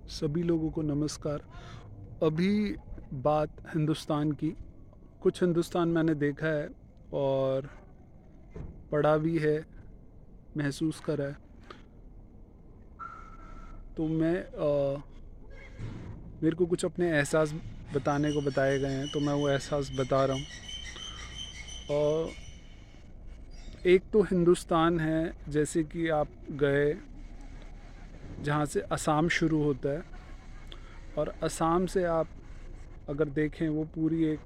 सभी लोगों को नमस्कार। अभी बात हिंदुस्तान की। कुछ हिंदुस्तान मैंने देखा है और पढ़ा भी है, महसूस करा है। तो मेरे को कुछ अपने एहसास बताने को बताए गए हैं, तो मैं वो एहसास बता रहा हूँ। और एक तो हिंदुस्तान है, जैसे कि आप गए जहाँ से असम शुरू होता है, और असम से आप अगर देखें वो पूरी एक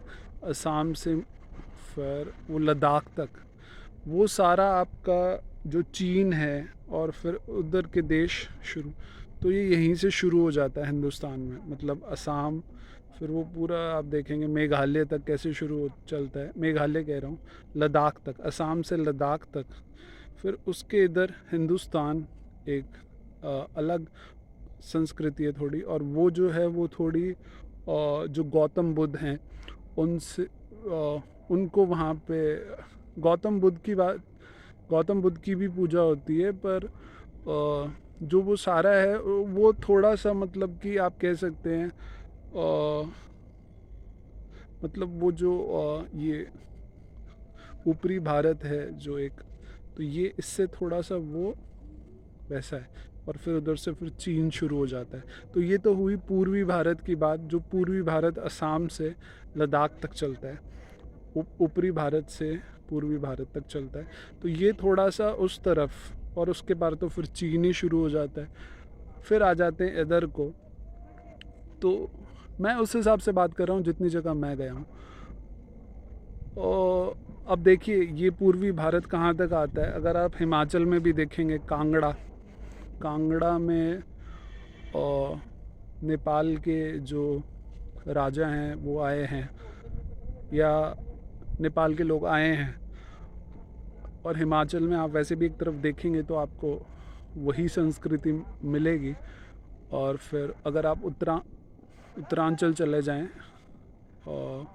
असम से फिर वो लद्दाख तक, वो सारा आपका जो चीन है और फिर उधर के देश शुरू, तो ये यहीं से शुरू हो जाता है हिंदुस्तान में। मतलब असम, फिर वो पूरा आप देखेंगे मेघालय तक कैसे चलता है, मेघालय कह रहा हूँ, लद्दाख तक, असम से लद्दाख तक। फिर उसके इधर हिंदुस्तान एक अलग संस्कृति है थोड़ी, और वो जो है वो थोड़ी जो गौतम बुद्ध हैं उनसे उनको वहाँ पे गौतम बुद्ध की भी पूजा होती है, पर जो वो सारा है वो थोड़ा सा, मतलब कि आप कह सकते हैं मतलब वो जो ये ऊपरी भारत है जो एक, तो ये इससे थोड़ा सा वो वैसा है। और फिर उधर से फिर चीन शुरू हो जाता है। तो ये तो हुई पूर्वी भारत की बात, जो पूर्वी भारत असम से लद्दाख तक चलता है। ऊपरी भारत से पूर्वी भारत तक चलता है। तो ये थोड़ा सा उस तरफ, और उसके बाद तो फिर चीन ही शुरू हो जाता है। फिर आ जाते हैं इधर को। तो मैं उस हिसाब से बात कर रहा हूँ जितनी जगह मैं गया हूँ। और अब देखिए ये पूर्वी भारत कहाँ तक आता है। अगर आप हिमाचल में भी देखेंगे, कांगड़ा, कांगड़ा में नेपाल के जो राजा हैं वो आए हैं, या नेपाल के लोग आए हैं। और हिमाचल में आप वैसे भी एक तरफ देखेंगे तो आपको वही संस्कृति मिलेगी। और फिर अगर आप उत्तरांचल चले जाएं, और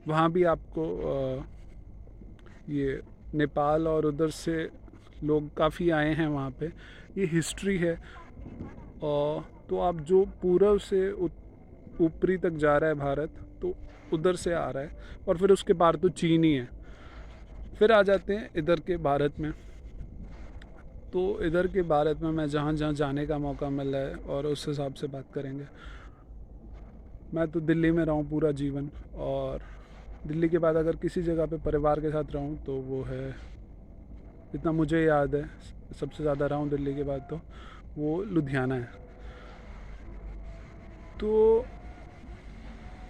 वहाँ भी आपको ये नेपाल और उधर से लोग काफ़ी आए हैं वहाँ पे। ये हिस्ट्री है। और तो आप जो पूर्व से ऊपरी तक जा रहा है भारत, तो उधर से आ रहा है, और फिर उसके पार तो चीन ही है। फिर आ जाते हैं इधर के भारत में। तो इधर के भारत में मैं जहाँ जहाँ जाने का मौका मिला है और उस हिसाब से बात करेंगे। मैं तो दिल्ली में रहा हूँ पूरा जीवन, और दिल्ली के बाद अगर किसी जगह पे परिवार के साथ रहूँ तो वो है, जितना मुझे याद है सबसे ज़्यादा रहा हूँ दिल्ली के बाद, तो वो लुधियाना है। तो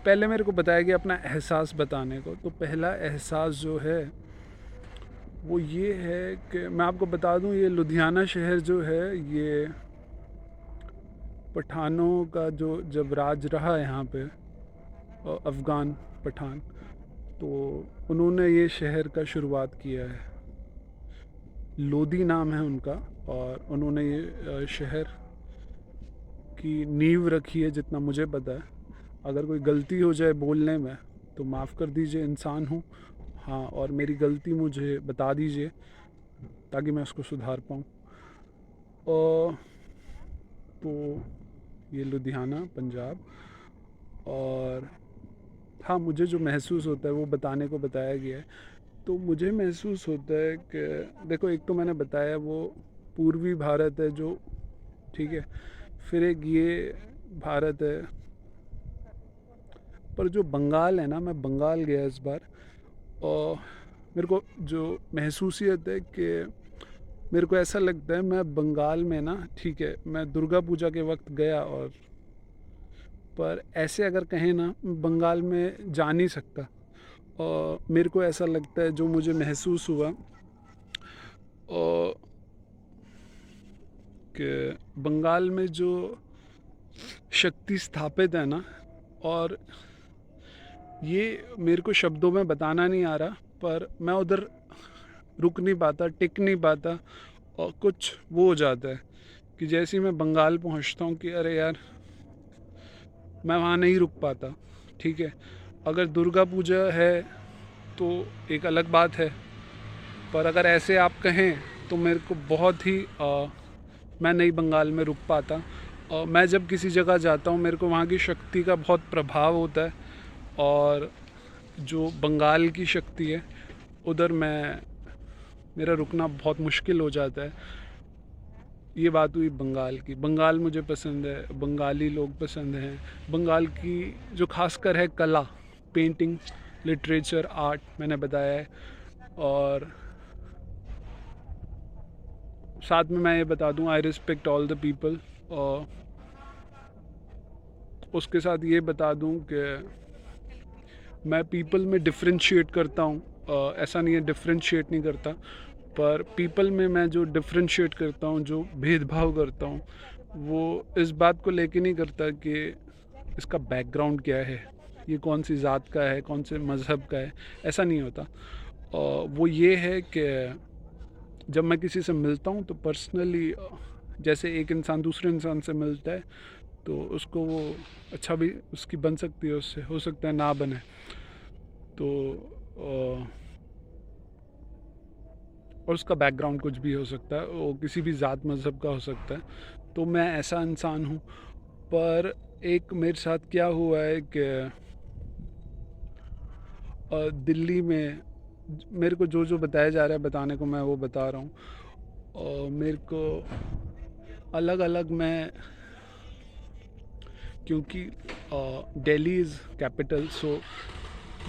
पहले मेरे को बताया गया अपना एहसास बताने को। तो पहला एहसास जो है वो ये है कि मैं आपको बता दूं, ये लुधियाना शहर जो है ये पठानों का जो जब राज रहा है यहाँ पे, अफ़गान पठान, तो उन्होंने ये शहर का शुरुआत किया है। लोधी नाम है उनका, और उन्होंने ये शहर की नींव रखी है जितना मुझे पता है। अगर कोई गलती हो जाए बोलने में तो माफ़ कर दीजिए, इंसान हूँ। हाँ, और मेरी गलती मुझे बता दीजिए ताकि मैं उसको सुधार पाऊँ। और तो ये लुधियाना पंजाब। और हाँ, मुझे जो महसूस होता है वो बताने को बताया गया है। तो मुझे महसूस होता है कि देखो, एक तो मैंने बताया वो पूर्वी भारत है जो, ठीक है, फिर एक ये भारत है। पर जो बंगाल है ना, मैं बंगाल गया इस बार, और मेरे को जो महसूसियत है कि मेरे को ऐसा लगता है मैं बंगाल में ना, ठीक है, मैं दुर्गा पूजा के वक्त गया, और पर ऐसे अगर कहें ना, बंगाल में जा नहीं सकता। और मेरे को ऐसा लगता है जो मुझे महसूस हुआ, और कि बंगाल में जो शक्ति स्थापित है ना, और ये मेरे को शब्दों में बताना नहीं आ रहा, पर मैं उधर रुक नहीं पाता, टिक नहीं पाता, और कुछ वो हो जाता है कि जैसे ही मैं बंगाल पहुंचता हूँ कि अरे यार, मैं वहाँ नहीं रुक पाता। ठीक है, अगर दुर्गा पूजा है तो एक अलग बात है, पर अगर ऐसे आप कहें तो मेरे को बहुत ही मैं नहीं बंगाल में रुक पाता। और मैं जब किसी जगह जाता हूँ मेरे को वहाँ की शक्ति का बहुत प्रभाव होता है, और जो बंगाल की शक्ति है उधर मेरा रुकना बहुत मुश्किल हो जाता है। ये बात हुई बंगाल की। बंगाल मुझे पसंद है, बंगाली लोग पसंद हैं। बंगाल की जो खासकर है कला, पेंटिंग, लिटरेचर, आर्ट मैंने बताया है। और साथ में मैं ये बता दूं, I respect all the people. और उसके साथ ये बता दूं कि मैं पीपल में डिफ्रेंशिएट करता हूँ। ऐसा नहीं है डिफ्रेंशिएट नहीं करता, पर पीपल में मैं जो डिफ्रेंशिएट करता हूँ, जो भेदभाव करता हूँ, वो इस बात को लेके नहीं करता कि इसका बैकग्राउंड क्या है, ये कौन सी ज़ात का है, कौन से मज़हब का है। ऐसा नहीं होता। वो ये है कि जब मैं किसी से मिलता हूँ तो पर्सनली, जैसे एक इंसान दूसरे इंसान से मिलता है तो उसको वो अच्छा भी उसकी बन सकती है, उससे हो सकता है ना बने। तो और उसका बैकग्राउंड कुछ भी हो सकता है, वो किसी भी ज़ात मज़हब का हो सकता है। तो मैं ऐसा इंसान हूँ। पर एक मेरे साथ क्या हुआ है कि दिल्ली में मेरे को जो जो बताया जा रहा है बताने को मैं वो बता रहा हूँ। और मेरे को अलग अलग मैं, क्योंकि दिल्ली इज़ कैपिटल, सो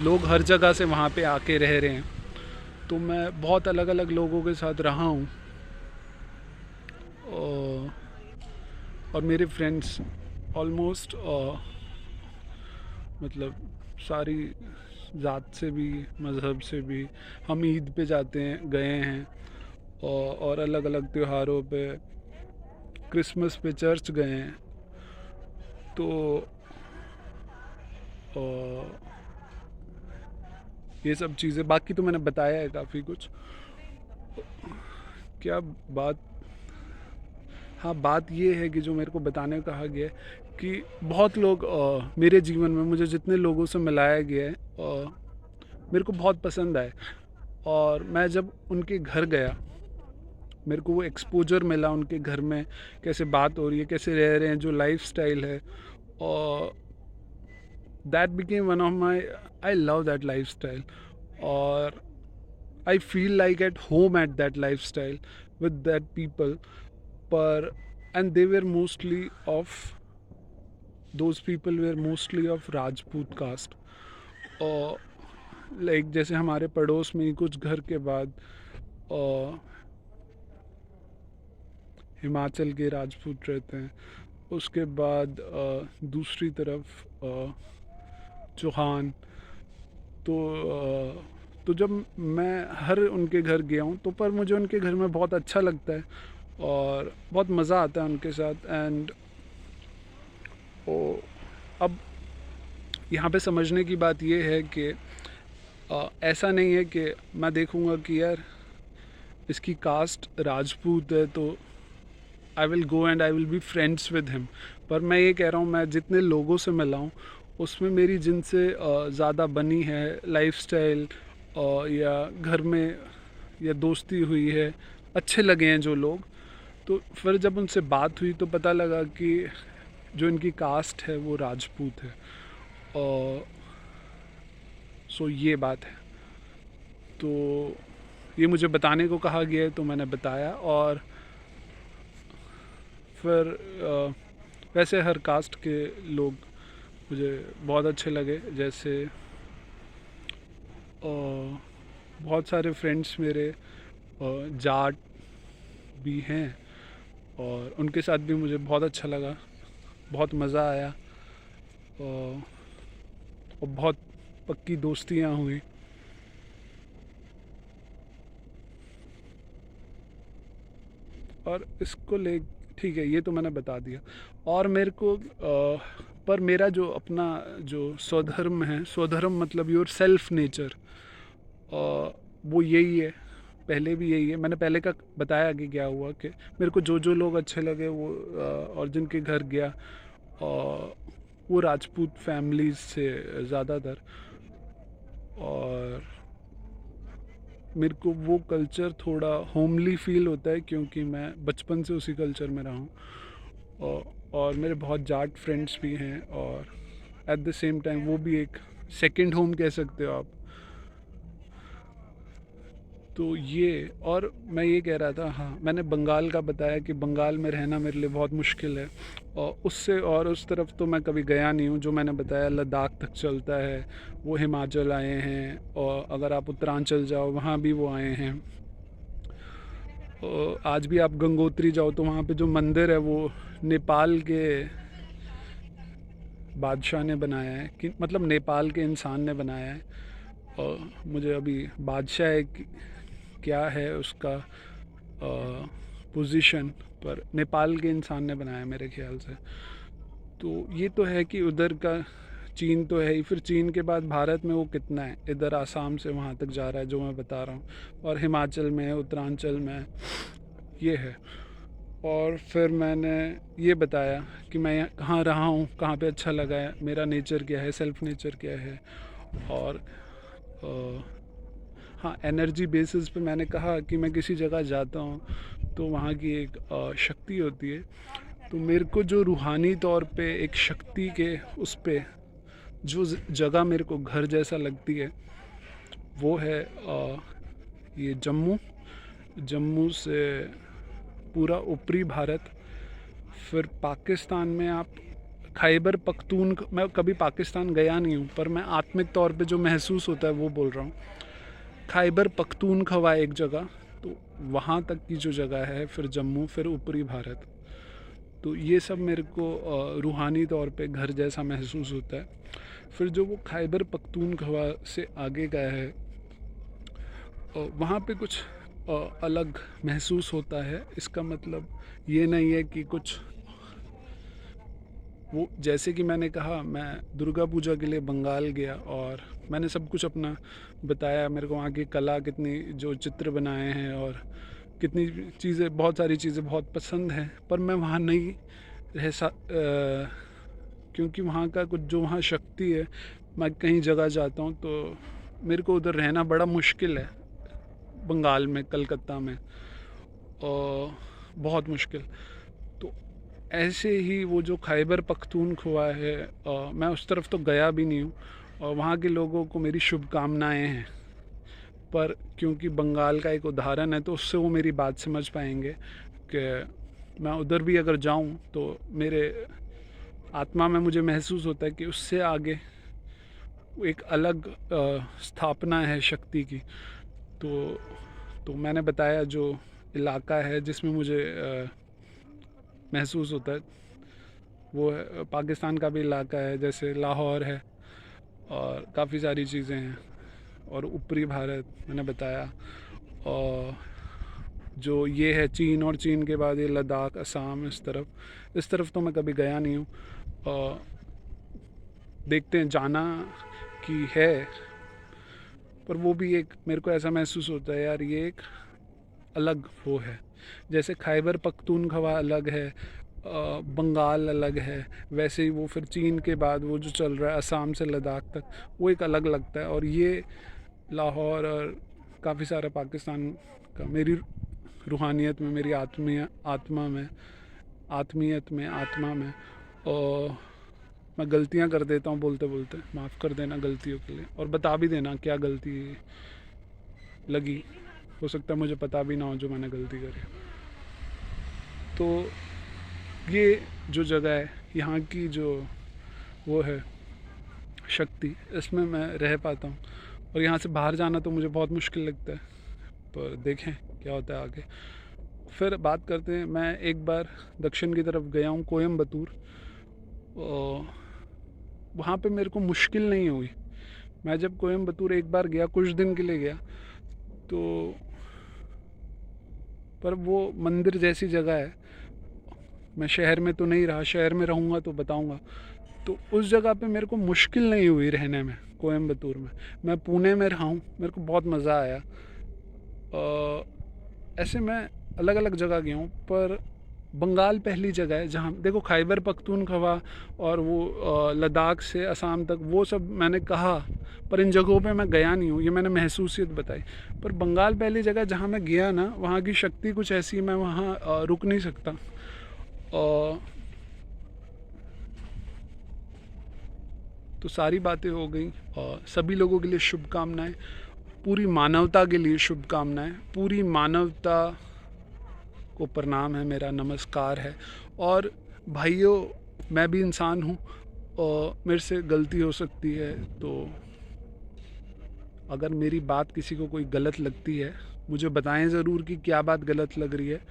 लोग हर जगह से वहाँ पे आके रह रहे हैं, तो मैं बहुत अलग अलग लोगों के साथ रहा हूँ। और मेरे फ्रेंड्स ऑलमोस्ट मतलब सारी ज़ात से भी, मज़हब से भी। हम ईद पे जाते हैं, गए हैं, और अलग अलग त्योहारों पे, क्रिसमस पे चर्च गए हैं। तो ये सब चीज़ें, बाकी तो मैंने बताया है काफ़ी कुछ। क्या बात, हाँ बात ये है कि जो मेरे को बताने को कहा गया है कि बहुत लोग मेरे जीवन में, मुझे जितने लोगों से मिलाया गया है मेरे को बहुत पसंद आए। और मैं जब उनके घर गया, मेरे को वो एक्सपोजर मिला उनके घर में कैसे बात हो रही है, कैसे रह रहे हैं, जो लाइफ स्टाइल है। और that became one of my, I love that life style. और I feel like at home at that life style with that people. पर and they were mostly of, those people were mostly of Rajput caste. और like जैसे हमारे पड़ोस में ही कुछ घर के बाद हिमाचल के राजपूत रहते हैं, उसके बाद दूसरी तरफ चौहान। तो तो जब मैं हर उनके घर गया हूँ तो पर मुझे उनके घर में बहुत अच्छा लगता है और बहुत मज़ा आता है उनके साथ। एंड अब यहाँ पे समझने की बात ये है कि ऐसा नहीं है कि मैं देखूँगा कि यार इसकी कास्ट राजपूत है तो I will go and I will be friends with him. पर मैं ये कह रहा हूँ, मैं जितने लोगों से मिला हूँ उसमें मेरी जिनसे ज़्यादा बनी है लाइफस्टाइल, या घर में या दोस्ती हुई है, अच्छे लगे हैं जो लोग, तो फिर जब उनसे बात हुई तो पता लगा कि जो इनकी कास्ट है वो राजपूत है। और सो ये बात है। तो ये मुझे बताने को कहा गया है तो मैंने बताया। और फिर वैसे हर कास्ट के लोग मुझे बहुत अच्छे लगे। जैसे बहुत सारे फ्रेंड्स मेरे जाट भी हैं और उनके साथ भी मुझे बहुत अच्छा लगा, बहुत मज़ा आया। और बहुत पक्की दोस्तियाँ हुई। और इसको ले ठीक है, ये तो मैंने बता दिया। और मेरे को पर मेरा जो अपना जो स्वधर्म है, स्वधर्म मतलब योर सेल्फ नेचर, वो यही है, पहले भी यही है। मैंने पहले का बताया कि क्या हुआ कि मेरे को जो जो लोग अच्छे लगे वो और जिनके घर गया वो राजपूत फैमिलीज से ज़्यादातर। और मेरे को वो कल्चर थोड़ा होमली फ़ील होता है, क्योंकि मैं बचपन से उसी कल्चर में रहा हूँ। और मेरे बहुत जाट फ्रेंड्स भी हैं, और एट द सेम टाइम वो भी एक सेकंड होम कह सकते हो आप। तो ये, और मैं ये कह रहा था, हाँ, मैंने बंगाल का बताया कि बंगाल में रहना मेरे लिए बहुत मुश्किल है, और उससे और उस तरफ तो मैं कभी गया नहीं हूँ। जो मैंने बताया लद्दाख तक चलता है, वो हिमाचल आए हैं, और अगर आप उत्तरांचल जाओ वहाँ भी वो आए हैं। और आज भी आप गंगोत्री जाओ तो वहाँ पे जो मंदिर है वो नेपाल के बादशाह ने बनाया है, कि मतलब नेपाल के इंसान ने बनाया है। और मुझे अभी बादशाह है कि क्या है उसका पोजीशन, पर नेपाल के इंसान ने बनाया मेरे ख्याल से। तो ये तो है कि उधर का चीन तो है ही, फिर चीन के बाद भारत में वो कितना है, इधर आसाम से वहाँ तक जा रहा है जो मैं बता रहा हूँ, और हिमाचल में, उत्तरांचल में ये है। और फिर मैंने ये बताया कि मैं कहाँ रहा हूँ, कहाँ पे अच्छा लगा है, मेरा नेचर क्या है, सेल्फ नेचर क्या है। और हाँ, एनर्जी बेसिस पे मैंने कहा कि मैं किसी जगह जाता हूँ तो वहाँ की एक शक्ति होती है। तो मेरे को जो रूहानी तौर पे एक शक्ति के उस पे जो जगह मेरे को घर जैसा लगती है, वो है ये जम्मू। जम्मू से पूरा ऊपरी भारत, फिर पाकिस्तान में आप खैबर पख्तून, मैं कभी पाकिस्तान गया नहीं हूँ, पर मैं आत्मिक तौर पे जो महसूस होता है वो बोल रहा हूँ। खैबर पख्तूनख्वा एक जगह, तो वहाँ तक की जो जगह है, फिर जम्मू, फिर ऊपरी भारत। तो ये सब मेरे को रूहानी तौर पे घर जैसा महसूस होता है। फिर जो वो खैबर पख्तूनख्वा से आगे का है, वहाँ पे कुछ अलग महसूस होता है। इसका मतलब ये नहीं है कि कुछ वो, जैसे कि मैंने कहा, मैं दुर्गा पूजा के लिए बंगाल गया और मैंने सब कुछ अपना बताया, मेरे को वहाँ की कला, कितनी जो चित्र बनाए हैं और कितनी चीज़ें, बहुत सारी चीज़ें बहुत पसंद हैं, पर मैं वहाँ नहीं क्योंकि वहाँ का कुछ जो वहाँ शक्ति है, मैं कहीं जगह जाता हूँ तो मेरे को उधर रहना बड़ा मुश्किल है, बंगाल में, कलकत्ता में, और बहुत मुश्किल। तो ऐसे ही वो जो खैबर पख्तूनख्वा है, मैं उस तरफ तो गया भी नहीं हूँ, और वहाँ के लोगों को मेरी शुभकामनाएं हैं। पर क्योंकि बंगाल का एक उदाहरण है तो उससे वो मेरी बात समझ पाएंगे कि मैं उधर भी अगर जाऊँ तो मेरे आत्मा में मुझे महसूस होता है कि उससे आगे एक अलग स्थापना है शक्ति की। तो मैंने बताया जो इलाका है जिसमें मुझे महसूस होता है, वो है पाकिस्तान का भी इलाका है, जैसे लाहौर है, और काफ़ी सारी चीज़ें हैं। और ऊपरी भारत मैंने बताया, और जो ये है चीन, और चीन के बाद ये लद्दाख, असम, इस तरफ तो मैं कभी गया नहीं हूँ। और देखते हैं, जाना की है, पर वो भी एक मेरे को ऐसा महसूस होता है यार, ये एक अलग वो है। जैसे खैबर पख्तूनख्वा अलग है, बंगाल अलग है, वैसे ही वो फिर चीन के बाद वो जो चल रहा है असम से लद्दाख तक, वो एक अलग लगता है। और ये लाहौर और काफ़ी सारा पाकिस्तान का मेरी रूहानियत में, मेरी आत्मा में। और मैं गलतियां कर देता हूँ बोलते बोलते, माफ़ कर देना गलतियों के लिए, और बता भी देना क्या गलती लगी, हो सकता है मुझे पता भी ना हो जो मैंने गलती करी। तो ये जो जगह है, यहाँ की जो वो है शक्ति, इसमें मैं रह पाता हूँ। और यहाँ से बाहर जाना तो मुझे बहुत मुश्किल लगता है, पर देखें क्या होता है आगे। फिर बात करते हैं, मैं एक बार दक्षिण की तरफ गया हूँ, कोयम्बतूर। वहाँ पे मेरे को मुश्किल नहीं हुई। मैं जब कोयम्बतूर एक बार गया, कुछ दिन के लिए गया, तो पर वो मंदिर जैसी जगह है। मैं शहर में तो नहीं रहा, शहर में रहूँगा तो बताऊँगा। तो उस जगह पे मेरे को मुश्किल नहीं हुई रहने में, कोयम्बतूर में। मैं पुणे में रहा हूँ, मेरे को बहुत मज़ा आया। ऐसे मैं अलग अलग जगह गया हूँ, पर बंगाल पहली जगह है जहाँ देखो खैबर पख्तूनख्वा और वो लद्दाख से असम तक वो सब मैंने कहा, पर इन जगहों पे मैं गया नहीं हूँ, ये मैंने महसूसियत बताई। पर बंगाल पहली जगह जहाँ मैं गया ना, वहाँ की शक्ति कुछ ऐसी, मैं वहाँ रुक नहीं सकता। और तो सारी बातें हो गई, और सभी लोगों के लिए शुभकामनाएं, पूरी मानवता के लिए शुभकामनाएं, पूरी मानवता को प्रणाम है, मेरा नमस्कार है। और भाइयों, मैं भी इंसान हूँ और मेरे से गलती हो सकती है, तो अगर मेरी बात किसी को कोई गलत लगती है, मुझे बताएं ज़रूर कि क्या बात गलत लग रही है,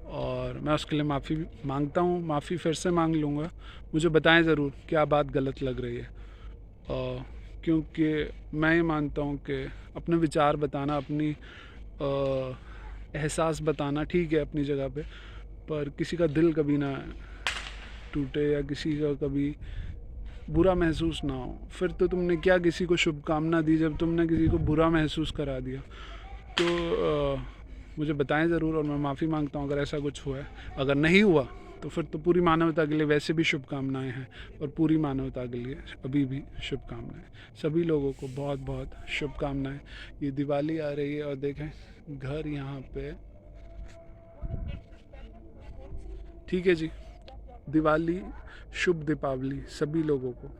और मैं उसके लिए माफ़ी मांगता हूँ, माफ़ी फिर से मांग लूँगा। मुझे बताएं ज़रूर क्या बात गलत लग रही है, क्योंकि मैं ये मानता हूँ कि अपने विचार बताना, अपनी एहसास बताना ठीक है अपनी जगह पे, पर किसी का दिल कभी ना टूटे या किसी का कभी बुरा महसूस ना हो। फिर तो तुमने क्या किसी को शुभकामना दी जब तुमने किसी को बुरा महसूस करा दिया। तो मुझे बताएं ज़रूर, और मैं माफ़ी मांगता हूँ अगर ऐसा कुछ हुआ है। अगर नहीं हुआ तो फिर तो पूरी मानवता के लिए वैसे भी शुभकामनाएं हैं, और पूरी मानवता के लिए अभी भी शुभकामनाएं। सभी लोगों को बहुत बहुत शुभकामनाएं। ये दिवाली आ रही है और देखें घर यहाँ पे, ठीक है जी, दिवाली, शुभ दीपावली सभी लोगों को।